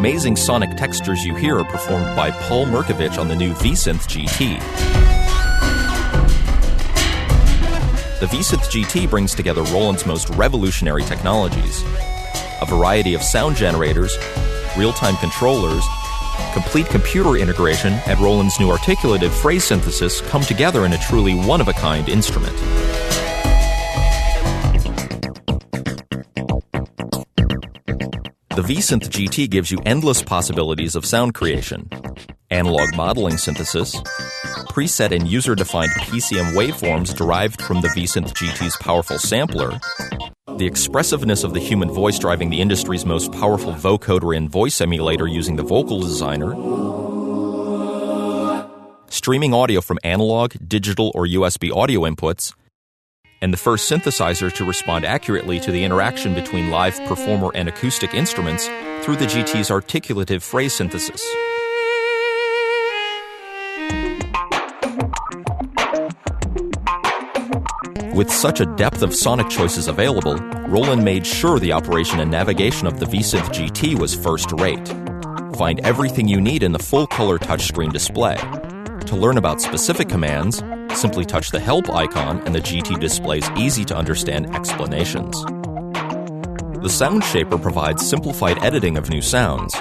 amazing sonic textures you hear are performed by Paul Merkovich on the new V-Synth GT. The V-Synth GT brings together Roland's most revolutionary technologies. A variety of sound generators, real-time controllers, complete computer integration, and Roland's new articulative phrase synthesis come together in a truly one-of-a-kind instrument. The V-Synth GT gives you endless possibilities of sound creation. Analog modeling synthesis, preset and user-defined PCM waveforms derived from the V-Synth GT's powerful sampler, the expressiveness of the human voice driving the industry's most powerful vocoder and voice emulator using the Vocal Designer, streaming audio from analog, digital, or USB audio inputs, and the first synthesizer to respond accurately to the interaction between live performer and acoustic instruments through the GT's articulative phrase synthesis. With such a depth of sonic choices available, Roland made sure the operation and navigation of the V-Synth GT was first-rate. Find everything you need in the full-color touchscreen display. To learn about specific commands, simply touch the Help icon and the GT displays easy-to-understand explanations. The Sound Shaper provides simplified editing of new sounds.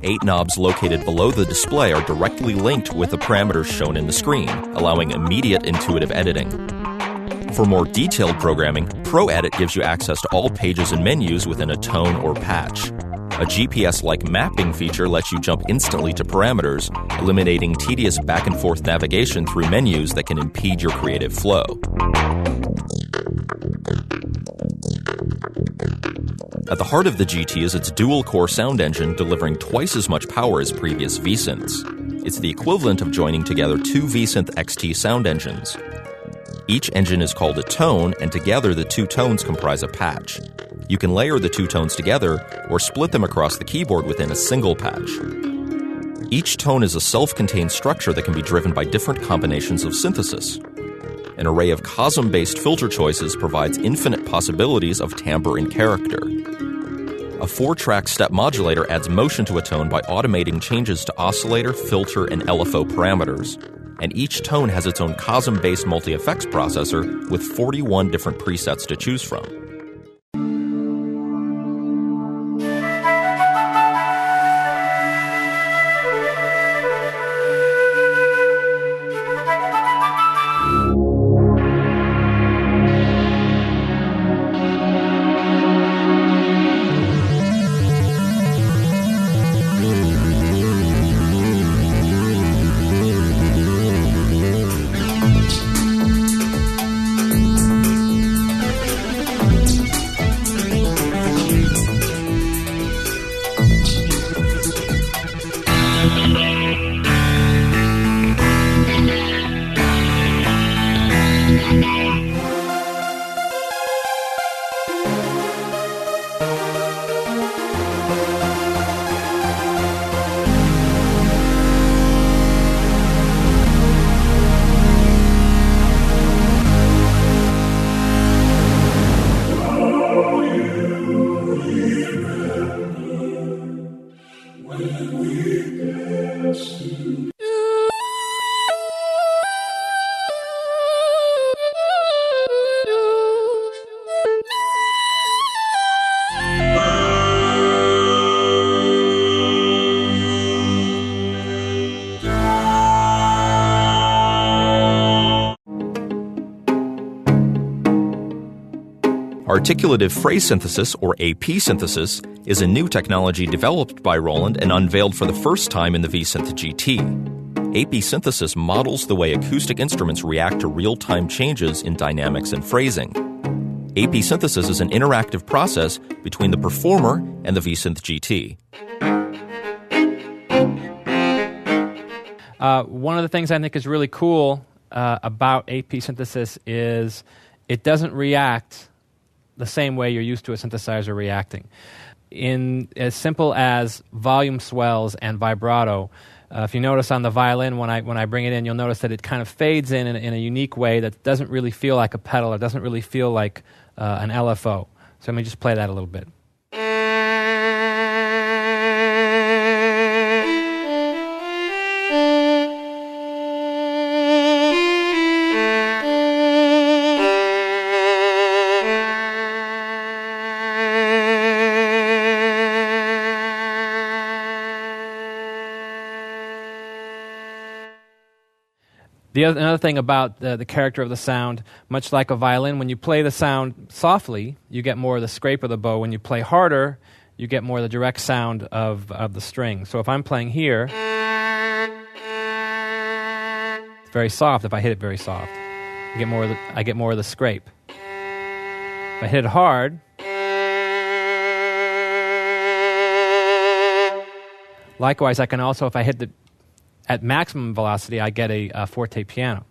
8 knobs located below the display are directly linked with the parameters shown in the screen, allowing immediate intuitive editing. For more detailed programming, ProEdit gives you access to all pages and menus within a tone or patch. A GPS-like mapping feature lets you jump instantly to parameters, eliminating tedious back-and-forth navigation through menus that can impede your creative flow. At the heart of the GT is its dual-core sound engine delivering twice as much power as previous V-Synths. It's the equivalent of joining together 2 V-Synth XT sound engines. Each engine is called a tone, and together the 2 tones comprise a patch. You can layer the 2 tones together or split them across the keyboard within a single patch. Each tone is a self-contained structure that can be driven by different combinations of synthesis. An array of Cosm-based filter choices provides infinite possibilities of timbre and character. A 4-track step modulator adds motion to a tone by automating changes to oscillator, filter, and LFO parameters. And each tone has its own Cosm-based multi-effects processor with 41 different presets to choose from. Articulative phrase synthesis, or AP synthesis, is a new technology developed by Roland and unveiled for the first time in the V-Synth GT. AP synthesis models the way acoustic instruments react to real-time changes in dynamics and phrasing. AP synthesis is an interactive process between the performer and the V-Synth GT. One of the things I think is really cool about AP synthesis is it doesn't react the same way you're used to a synthesizer reacting. In as simple as volume swells and vibrato, if you notice on the violin, when I bring it in, you'll notice that it kind of fades in a unique way that doesn't really feel like a pedal or doesn't really feel like an LFO. So let me just play that a little bit. Another thing about the character of the sound, much like a violin, when you play the sound softly, you get more of the scrape of the bow. When you play harder, you get more of the direct sound of the string. So if I'm playing here, it's very soft. If I hit it very soft, I get more of the scrape. If I hit it hard, likewise, I can also, if I hit at maximum velocity, I get a forte piano.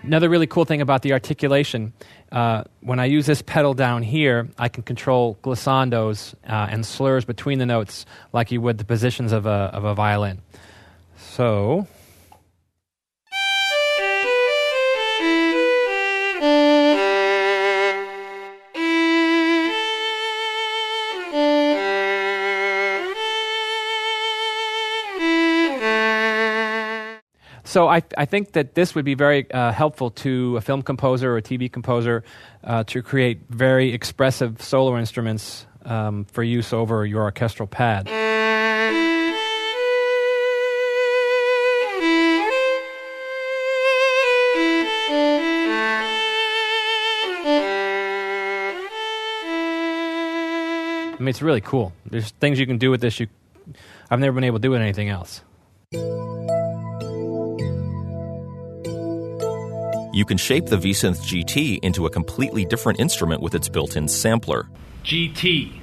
Another really cool thing about the articulation, when I use this pedal down here, I can control glissandos and slurs between the notes like you would the positions of a violin. So... So I think that this would be very helpful to a film composer or a TV composer to create very expressive solo instruments for use over your orchestral pad. I mean, it's really cool. There's things you can do with this I've never been able to do with anything else. You can shape the V-Synth GT into a completely different instrument with its built-in sampler. GT.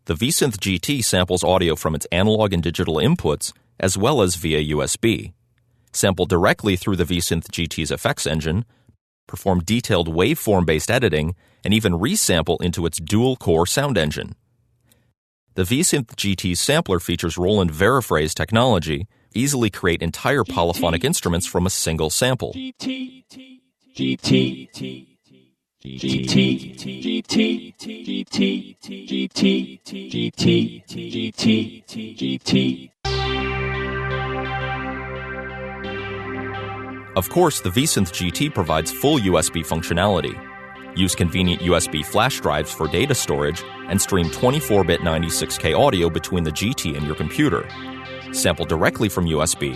The V-Synth GT samples audio from its analog and digital inputs, as well as via USB. Sample directly through the V-Synth GT's effects engine, perform detailed waveform-based editing, and even resample into its dual-core sound engine. The V-Synth GT's sampler features Roland Veriphrase technology, easily create entire polyphonic instruments from a single sample. Of course, the V-Synth GT provides full USB functionality. Use convenient USB flash drives for data storage and stream 24-bit 96K audio between the GT and your computer. Sample directly from USB,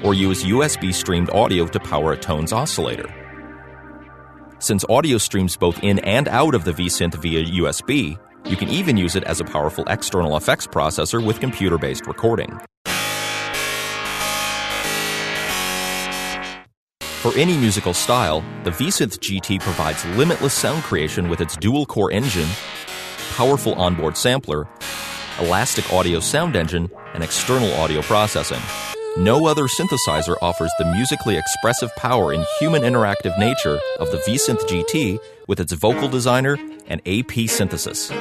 or use USB-streamed audio to power a tones oscillator. Since audio streams both in and out of the V-Synth via USB, you can even use it as a powerful external effects processor with computer-based recording. For any musical style, the V-Synth GT provides limitless sound creation with its dual-core engine, powerful onboard sampler, elastic audio sound engine, and external audio processing. No other synthesizer offers the musically expressive power and human interactive nature of the V-Synth GT with its vocal designer and AP synthesis.